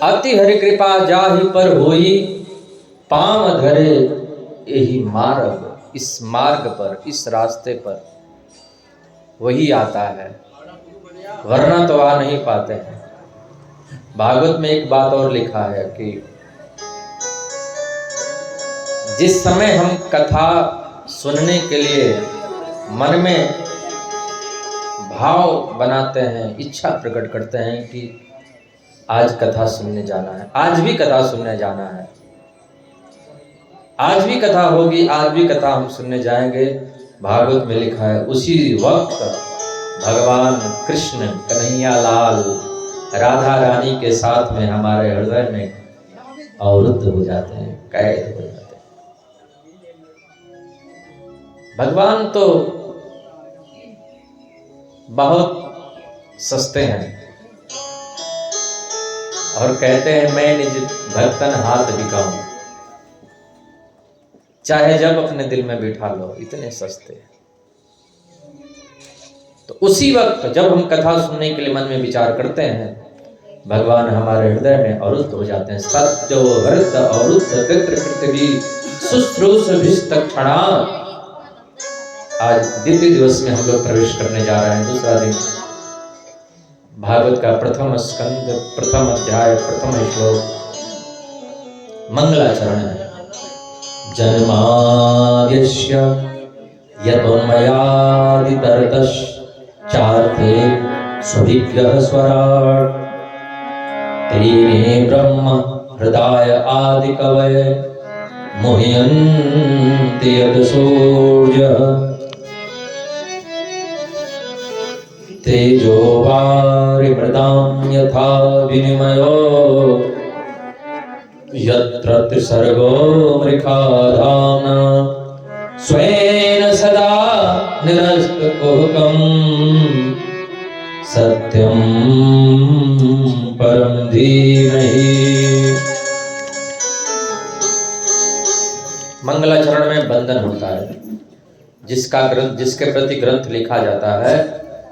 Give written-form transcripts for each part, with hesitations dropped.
अति हरि कृपा जाहि पर होई, पांव धरे यही मार्ग। इस मार्ग पर, इस रास्ते पर वही आता है, वरना तो आ नहीं पाते हैं। भागवत में एक बात और लिखा है कि जिस समय हम कथा सुनने के लिए मन में भाव बनाते हैं, इच्छा प्रकट करते हैं कि आज कथा सुनने जाना है, आज भी कथा सुनने जाना है, आज भी कथा होगी, आज भी कथा हम सुनने जाएंगे, भागवत में लिखा है उसी वक्त भगवान कृष्ण कन्हैया लाल राधा रानी के साथ में हमारे हृदय में अवरुद्ध हो जाते हैं, कैद हो जाते हैं। भगवान तो बहुत सस्ते हैं और कहते हैं मैं निज भक्तन हाथ बिकाऊं, चाहे जब अपने दिल में बिठा लो, इतने सस्ते हैं। तो उसी वक्त जब हम कथा सुनने के लिए मन में विचार करते हैं, भगवान हमारे हृदय में अवरुद्ध हो जाते हैं। सत्य हृत अवरुद्ध पितृ पृथ्वी शुश्रूष क्षणा। आज द्वितीय दिवस में हम लोग प्रवेश करने जा रहे हैं, दूसरा दिन। भागवत का प्रथम स्कंद, प्रथम अध्याय, प्रथम श्लोक मंगलाचरण है। जन्माद्यस्य यतोन्मयादितरतश्च चार्थे स्वविग्रह स्वराट् तेने ब्रह्म हृदय आदि कवये मुह्यन्ति यदसूर्यः तेजो वारिमृतां यथा विनिमयो यत्र त्रिसर्गो मृषा धाम्ना स्वेन सदा निरस्तकुहकम् सत्यं परं धीमहि। मंगलाचरण में बंधन होता है। जिसके प्रति ग्रंथ लिखा जाता है,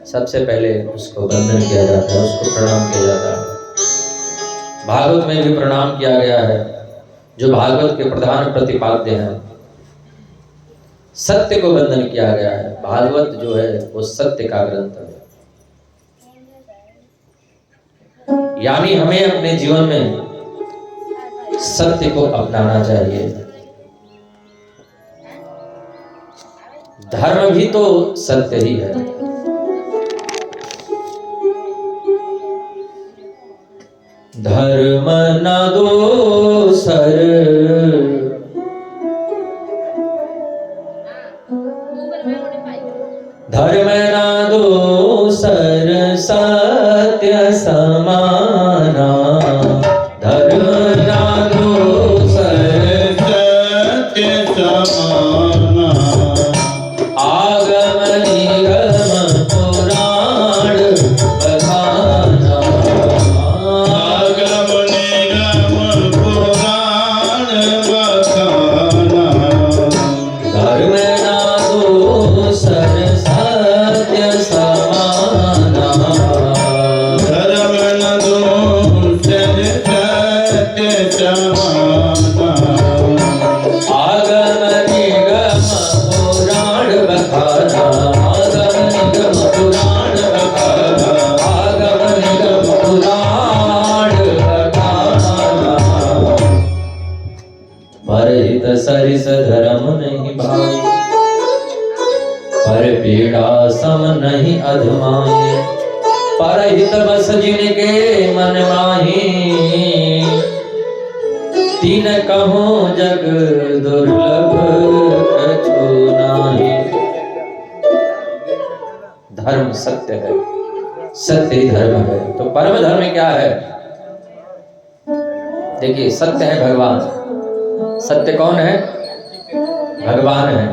सबसे पहले उसको वंदन किया जाता है, उसको प्रणाम किया जाता है। भागवत में भी प्रणाम किया गया है, जो भागवत के प्रधान प्रतिपाद्य हैं। सत्य को वंदन किया गया है। भागवत जो है वो सत्य का ग्रंथ है, यानी हमें अपने जीवन में सत्य को अपनाना चाहिए। धर्म भी तो सत्य ही है। धर्म न दोसर धर्म न दोसर सत्य समाना। धर्म न दोसर सत्य समाना। आगम निगम पुराण बखाना। आगम निगम पुराण बखाना। धर्म न दोसर सत्य समाना। धर्म न दोसर सत्य समाना। आगम निगम पुराण बखाना। आगम निगम पुराण बखाना। आगम निगम पुराण बखाना। परहित सरिस धर्म नहीं भाई, पर पीड़ा सम नहीं अधमाई। परहित बस जिनके मन माही, तीन कहो जग दुर्लभ कछु नाही। धर्म सत्य है, सत्य ही धर्म है। तो परम धर्म क्या है? देखिए, सत्य है भगवान। सत्य कौन है? भगवान है।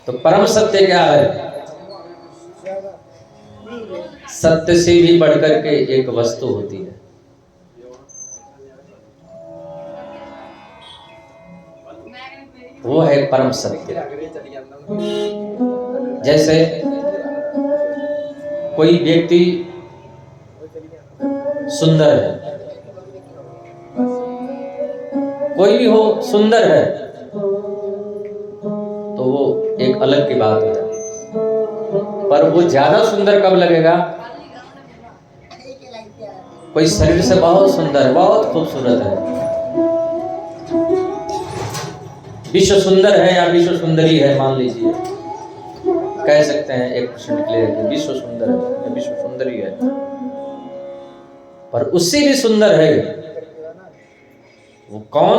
तो परम सत्य क्या है? सत्य से भी बढ़कर के एक वस्तु होती है। वो है परम सत्य। जैसे कोई व्यक्ति सुंदर है, कोई भी हो सुंदर है तो वो एक अलग की बात है, पर वो ज्यादा सुंदर कब लगेगा? कोई शरीर से बहुत सुंदर, बहुत खूबसूरत है, विश्व सुंदर है या विश्व सुंदरी है, मान लीजिए, कह सकते हैं 1% के लिए कि विश्व सुंदर है या विश्व सुंदरी है, पर उससे भी सुंदर है वो कौन?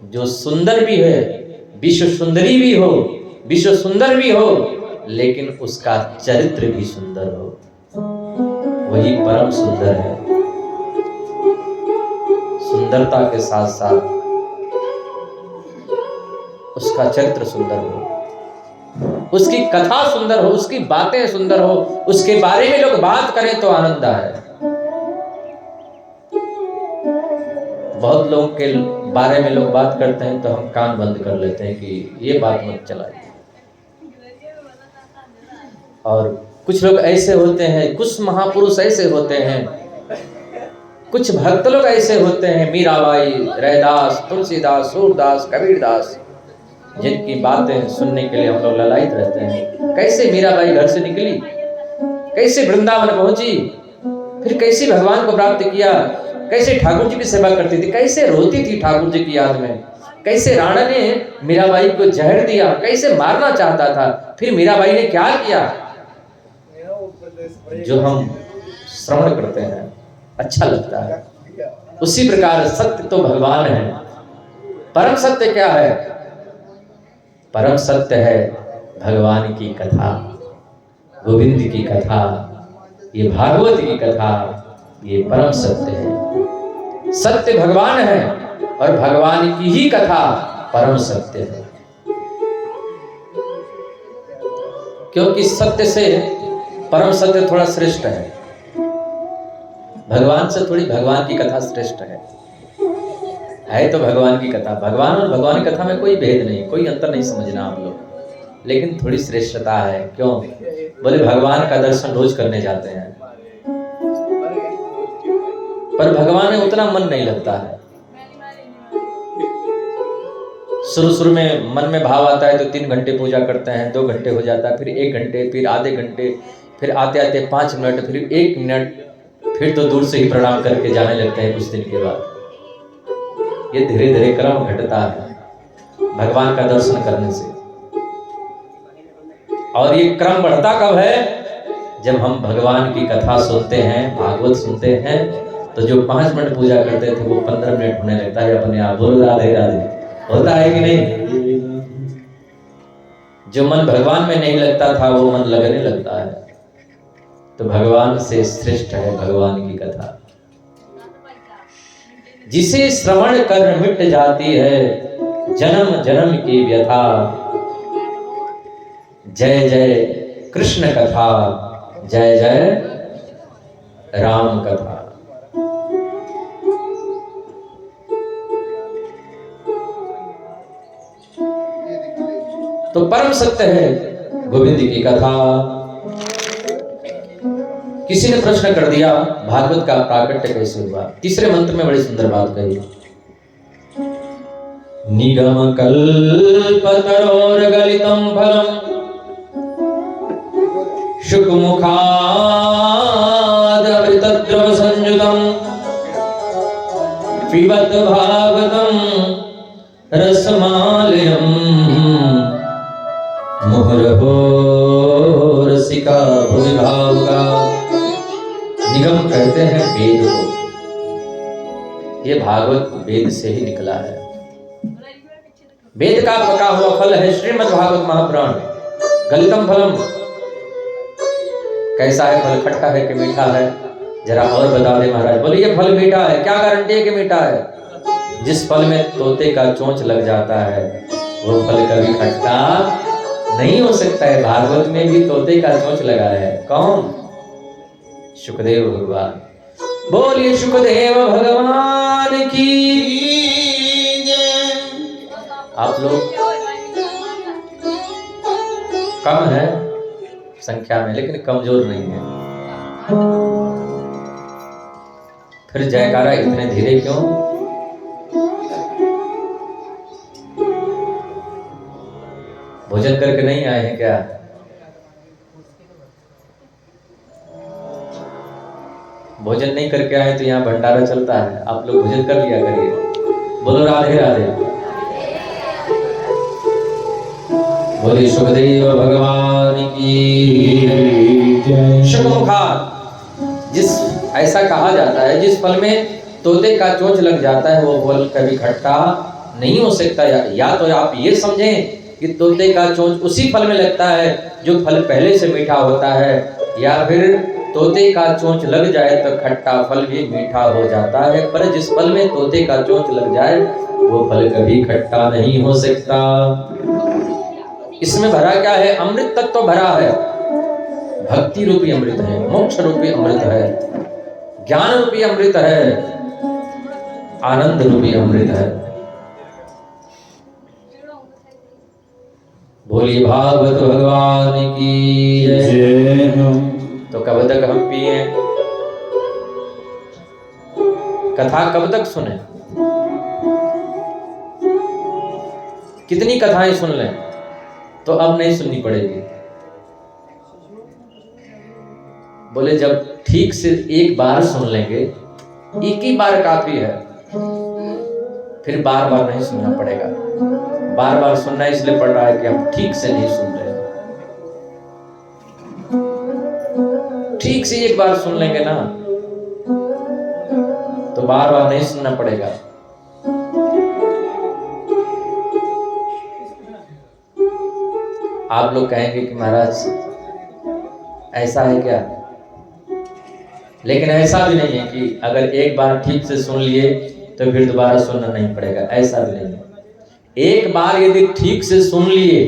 जो सुंदर भी है, विश्व सुंदरी भी हो, विश्व सुंदर भी हो, लेकिन उसका चरित्र भी सुंदर हो, वही परम सुंदर है। सुंदरता के साथ साथ उसका चरित्र सुंदर हो, उसकी कथा सुंदर हो, उसकी बातें सुंदर हो, उसके बारे में लोग बात करें तो आनंद आए। बहुत लोगों के बारे में लोग बात करते हैं तो हम कान बंद कर लेते हैं कि ये बात मत चलाइए। और कुछ लोग ऐसे होते हैं, कुछ महापुरुष ऐसे होते हैं, कुछ भक्त लोग ऐसे होते हैं, मीराबाई, रैदास, तुलसीदास, सूरदास, कबीरदास, जिनकी बातें सुनने के लिए हम लोग ललायित रहते हैं। कैसे मीराबाई घर से निकली, कैसे वृंदावन पहुंची, फिर कैसे भगवान को प्राप्त किया, कैसे ठाकुर जी की सेवा करती थी, कैसे रोती थी ठाकुर जी की याद में, कैसे राणा ने मीराबाई को जहर दिया, कैसे मारना चाहता था, फिर मीराबाई ने क्या किया। जो हम श्रवण करते हैं अच्छा लगता है। उसी प्रकार सत्य तो भगवान है। परम सत्य क्या है? परम सत्य है भगवान की कथा, गोविंद की कथा, ये भागवत की कथा, ये परम सत्य है। सत्य भगवान है और भगवान की ही कथा परम सत्य है, क्योंकि सत्य से परम सत्य थोड़ा श्रेष्ठ है, भगवान से थोड़ी भगवान की कथा श्रेष्ठ है तो भगवान की कथा। भगवान और भगवान की कथा में कोई भेद नहीं, कोई अंतर नहीं समझना आप लोग, लेकिन थोड़ी श्रेष्ठता है। क्यों? बोले भगवान का दर्शन रोज करने जाते हैं, पर भगवान में उतना मन नहीं लगता है। शुरू में मन में भाव आता है तो 3 घंटे पूजा करते हैं, 2 घंटे हो जाता है, फिर 1 घंटे, फिर आधे घंटे, फिर आते आते 5 मिनट, फिर 1 मिनट, फिर तो दूर से ही प्रणाम करके जाने लगते हैं कुछ दिन के बाद। ये धीरे धीरे क्रम घटता है भगवान का दर्शन करने से। और ये क्रम बढ़ता कब है? जब हम भगवान की कथा सुनते हैं, भागवत सुनते हैं, तो जो 5 मिनट पूजा करते थे वो 15 मिनट होने लगता है अपने आप। बोलो राधे राधे। होता है कि नहीं? जो मन भगवान में नहीं लगता था वो मन लगने लगता है। तो भगवान से श्रेष्ठ है भगवान की कथा, जिसे श्रवण कर मिट जाती है जन्म जन्म की व्यथा। जय जय कृष्ण कथा, जय जय राम कथा। तो परम सत्य है गोविंद की कथा। किसी ने प्रश्न कर दिया भागवत का प्राकट्य कैसे हुआ? तीसरे मंत्र में बड़ी सुंदर बात कही, निगम कल्पतरोर गलितम फलम शुकमुखाद अमृतद्रव संयुतम पिबत भागवतम रसमालयम मुहुर्हो रसिका भुवि भावुका। निगम कहते हैं वेद को, ये भागवत वेद से ही निकला है। वेद का पका हुआ फल है श्रीमद् भागवत महापुराण। गलितम फलम, कैसा है फल? खट्टा है कि मीठा है? जरा और बता दे महाराज। बोले ये फल मीठा है। क्या गारंटी है कि मीठा है? जिस फल में तोते का चोंच लग जाता है वो फल कभी खट्टा नहीं हो सकता है। भागवत में भी तोते का चोंच लगा है। कौन? शुकदेव भगवान। बोलिए शुकदेव भगवान की जय। आप लोग कम है संख्या में, लेकिन कमजोर नहीं है। फिर जयकारा इतने धीरे क्यों? भोजन करके नहीं आए हैं क्या? भोजन नहीं करके आए तो यहाँ भंडारा चलता है, आप लोग भोजन कर लिया करिए। बोलो राधे राधे। बोले सुखदेव भगवान की जय। शुकमुखात, जिस ऐसा कहा जाता है जिस फल में तोते का चोंच लग जाता है वो फल कभी खट्टा नहीं हो सकता। या तो आप ये समझें कि तोते का चोंच उसी फल में लगता है जो फल पहले से मीठा होता है, या फिर तोते का चोंच लग जाए तो खट्टा फल भी मीठा हो जाता है। पर जिस फल में तोते का चोंच लग जाए वो फल कभी खट्टा नहीं हो सकता। इसमें भरा क्या है? अमृत तत्व तो भरा है। भक्ति रूपी अमृत है, मोक्ष रूपी अमृत है, ज्ञान रूपी अमृत है, आनंद रूपी अमृत है। बोलिए भागवत भगवान की जय। तो कब तक हम पिए? कथा कब तक सुने? कितनी कथाएं सुन लें? तो अब नहीं सुननी पड़ेगी। बोले जब ठीक से एक बार सुन लेंगे, एक ही बार काफी है, फिर बार बार नहीं सुनना पड़ेगा। बार बार सुनना इसलिए पड़ रहा है कि हम ठीक से नहीं सुन रहे। ठीक से एक बार सुन लेंगे ना तो बार बार नहीं सुनना पड़ेगा। आप लोग कहेंगे कि महाराज ऐसा है क्या? लेकिन ऐसा भी नहीं है कि अगर एक बार ठीक से सुन लिए तो फिर दोबारा सुनना नहीं पड़ेगा, ऐसा भी नहीं है। एक बार यदि ठीक से सुन लिए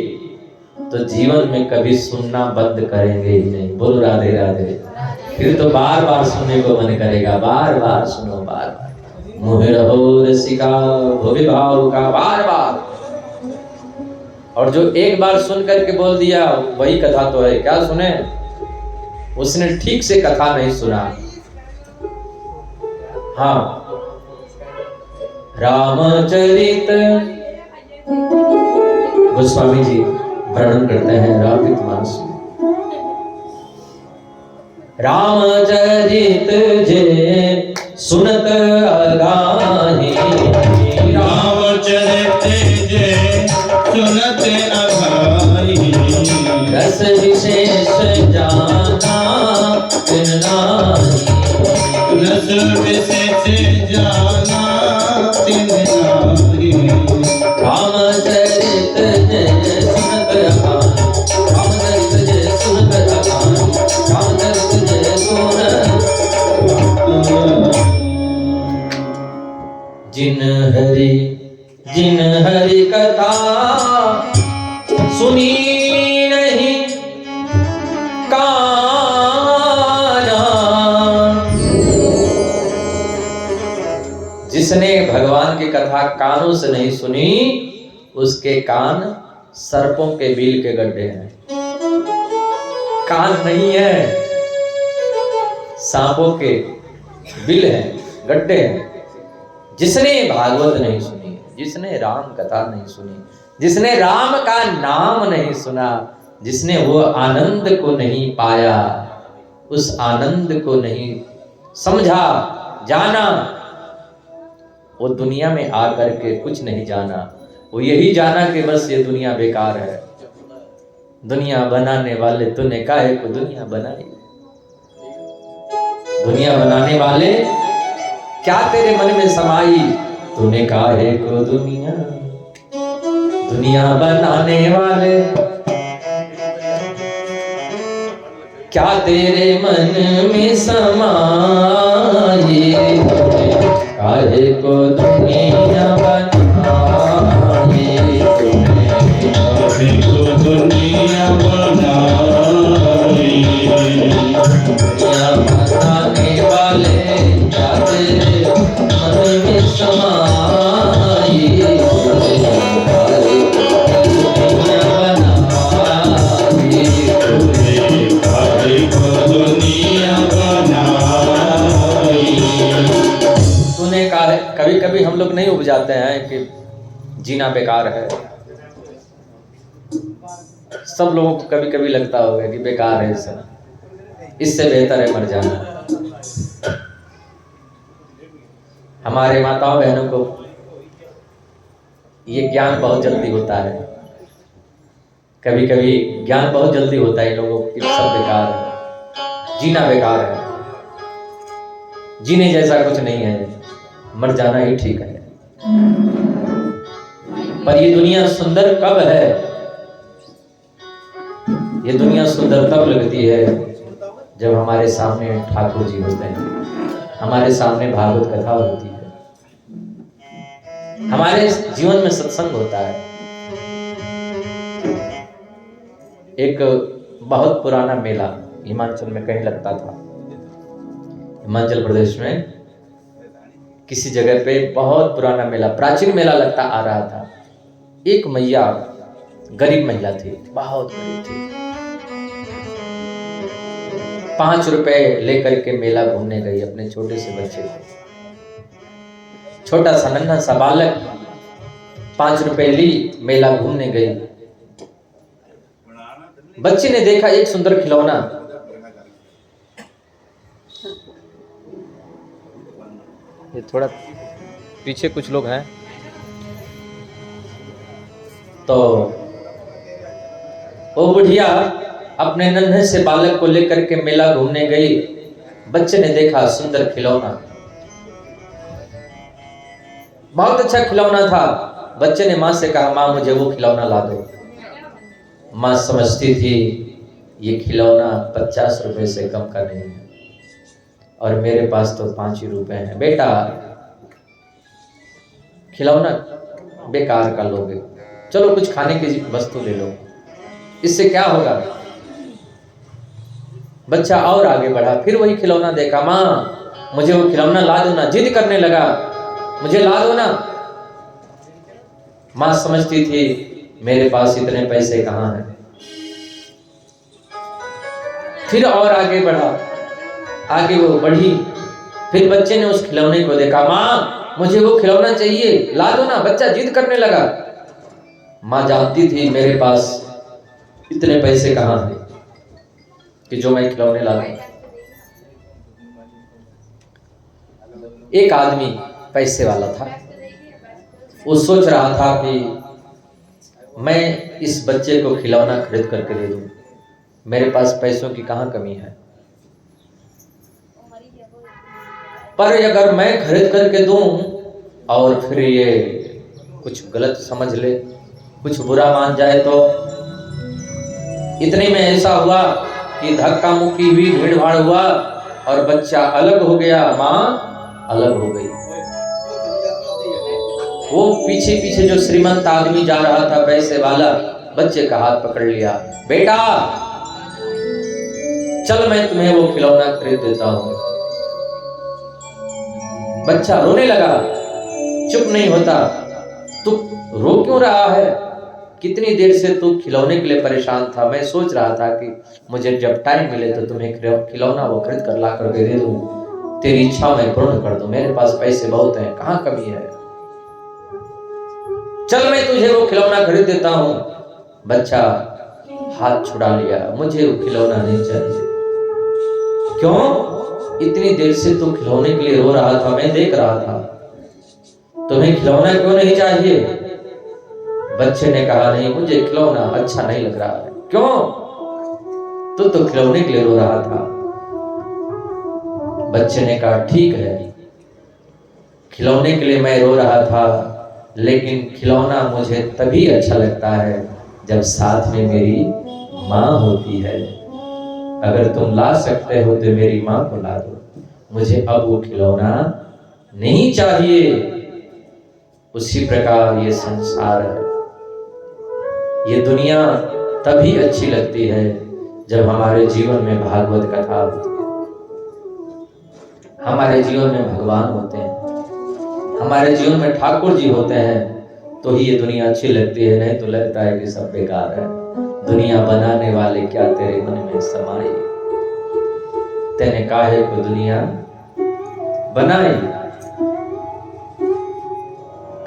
तो जीवन में कभी सुनना बंद करेंगे ही नहीं। बोलो राधे राधे। फिर तो बार बार सुनने को मन करेगा, बार बार सुनो, बार बार। मोह रहो रसिका भोगे भाव का, बार बार। और जो एक बार सुन करके बोल दिया वही कथा तो है, क्या सुने? उसने ठीक से कथा नहीं सुना। हाँ, रामचरित गोस्वामी जी वर्णन करते हैं रामचरितमानस में। रामचरित जे सुनत अगाही, रामचरित जे सुनत अगाही, रस विशेष जाना तिन नाही, रस विशेष जाना तिन नाही। रामचरित जे सुनत अगाही, रामचरित जे सुनत अगाही, रामचरित जे सुनत। जिन हरि कथा सुनी नहीं काना, जिसने भगवान की कथा कानों से नहीं सुनी उसके कान सर्पों के बिल के गड्ढे हैं। कान नहीं है, सांपों के बिल हैं, गड्ढे हैं। जिसने भागवत नहीं सुनी, जिसने राम कथा नहीं सुनी, जिसने राम का नाम नहीं सुना, जिसने वो आनंद को नहीं पाया, उस आनंद को नहीं समझा, जाना, वो दुनिया में आकर के कुछ नहीं जाना। वो यही जाना कि बस ये दुनिया बेकार है। दुनिया बनाने वाले तूने काहे को दुनिया बनाई? दुनिया बनाने वाले क्या तेरे मन में समाई? तूने काहे को दुनिया, दुनिया बनाने वाले क्या तेरे मन में समाई? काहे को दुनिया बनाई? काहे को दुनिया बनाई? दुनिया बनाने वाले क्या तेरे मन में समाई? काहे को दुनिया बनाई? कभी हम लोग नहीं उपजाते हैं कि जीना बेकार है। सब लोगों को कभी कभी लगता होगा कि बेकार है सब, इससे बेहतर है मर जाना। हमारे माताओं बहनों को ये ज्ञान बहुत जल्दी होता है, कभी कभी ज्ञान बहुत जल्दी होता है इन लोगों को कि सब बेकार है, जीना बेकार है, जीने जैसा कुछ नहीं है, मर जाना ही ठीक है। पर ये दुनिया सुंदर कब है? ये दुनिया सुंदर तब लगती है जब हमारे सामने ठाकुर जी होते हैं, हमारे सामने भागवत कथा होती है, हमारे जीवन में सत्संग होता है। एक बहुत पुराना मेला हिमाचल में कहीं लगता था, हिमाचल प्रदेश में किसी जगह पे बहुत पुराना मेला, प्राचीन मेला लगता आ रहा था। एक मैया, गरीब महिला थी, बहुत गरीब थी, 5 रुपए लेकर के मेला घूमने गई अपने छोटे से बच्चे को। छोटा सा नन्हा सा बालक 5 रुपए ली, मेला घूमने गई। बच्चे ने देखा एक सुंदर खिलौना, ये थोड़ा पीछे कुछ लोग हैं तो वो बुढ़िया अपने नन्हे से बालक को लेकर के मेला घूमने गई। बच्चे ने देखा सुंदर खिलौना, बहुत अच्छा खिलौना था। बच्चे ने माँ से कहा, माँ मुझे वो खिलौना ला दो। माँ समझती थी ये खिलौना 50 रुपए से कम का नहीं है और मेरे पास तो 5 ही रुपए हैं। बेटा खिलौना बेकार का लोगे, चलो कुछ खाने की वस्तु ले लो, इससे क्या होगा। बच्चा और आगे बढ़ा, फिर वही खिलौना देखा, माँ मुझे वो खिलौना ला दो ना, जिद करने लगा, मुझे ला दो ना। माँ समझती थी मेरे पास इतने पैसे कहाँ हैं। फिर और आगे बढ़ा, आगे वो बढ़ी, फिर बच्चे ने उस खिलौने को देखा, माँ मुझे वो खिलौना चाहिए, ला दो ना। बच्चा जिद करने लगा। माँ जानती थी मेरे पास इतने पैसे कहाँ हैं कि जो मैं खिलौने ला दूं। एक आदमी पैसे वाला था, वो सोच रहा था कि मैं इस बच्चे को खिलौना खरीद करके दे दूं, मेरे पास पैसों की कहाँ कमी है। पर अगर मैं खरीद करके दूं और फिर ये कुछ गलत समझ ले, कुछ बुरा मान जाए तो। इतने में ऐसा हुआ कि धक्का मुक्की हुई, भीड़ भाड़ हुआ और बच्चा अलग हो गया, माँ अलग हो गई। वो पीछे पीछे जो श्रीमंत आदमी जा रहा था, पैसे वाला, बच्चे का हाथ पकड़ लिया, बेटा चल मैं तुम्हें वो खिलौना खरीद देता हूं। बच्चा रोने लगा, चुप नहीं होता। तू रो क्यों रहा है? कितनी देर से तू खिलौने के लिए परेशान था। मैं सोच रहा था कि मुझे जब टाइम मिले तो तुम्हें खिलौना वो खरीद कर ला कर दे दूं, तेरी इच्छा मैं पूर्ण कर दूं। मेरे पास पैसे बहुत हैं, कहाँ कमी है। चल मैं तुझे वो खिलौना खरीद देता हूं। बच्चा हाथ छुड़ा लिया, मुझे वो खिलौना नहीं चाहिए। क्यों? इतनी देर से तू खिलौने के लिए रो रहा था, मैं देख रहा था। तुम्हें खिलौना क्यों नहीं चाहिए? बच्चे ने कहा, नहीं मुझे खिलौना अच्छा नहीं लग रहा है। क्यों? तू तो खिलौने के लिए रो रहा था। बच्चे ने कहा, ठीक है, खिलौने के लिए मैं रो रहा था, लेकिन खिलौना मुझे तभी अच्छा लगता है जब साथ में मेरी माँ होती है। अगर तुम ला सकते हो तो मेरी माँ को ला दो, मुझे अब वो खिलौना नहीं चाहिए। उसी प्रकार ये संसार है, ये दुनिया तभी अच्छी लगती है जब हमारे जीवन में भागवत कथा होती है, हमारे जीवन में भगवान होते हैं, हमारे जीवन में ठाकुर जी होते हैं, तो ही ये दुनिया अच्छी लगती है। नहीं तो लगता है कि सब बेकार है। दुनिया बनाने वाले क्या तेरे मन में समाई, तेने काहे को दुनिया बनाई।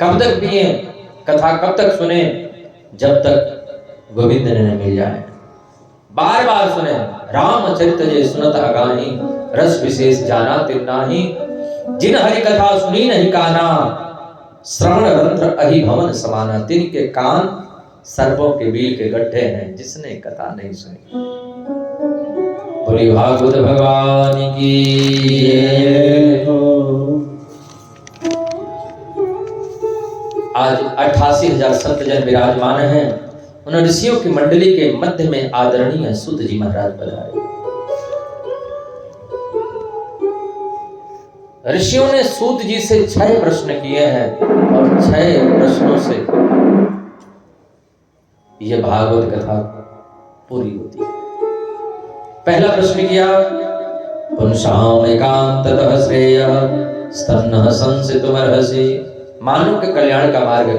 कब तक पिए कथा, कब तक सुने, जब तक गोविंद ने मिल जाए। बार बार सुने। रामचरित जे सुनत अगाही, रस विशेष जाना तिन नाही। जिन हरि कथा सुनी नहीं काना, श्रवण रंध्र अहि भवन समाना। तिनके कान सर्पों के बील के गड्ढे हैं, जिसने कथा नहीं सुनी। बोली भागवत भगवान की। आज 88,000 संतजन विराजमान हैं। उन ऋषियों की मंडली के मध्य में आदरणीय सूत जी महाराज पधारे। ऋषियों ने सूत जी से 6 प्रश्न किए हैं और 6 प्रश्नों से यह भागवत कथा पूरी होती है। पहला प्रश्न किया, पुंसाम एकांततः श्रेयः स्तन्नः संसितुमर्हसि। मानव के कल्याण का मार्ग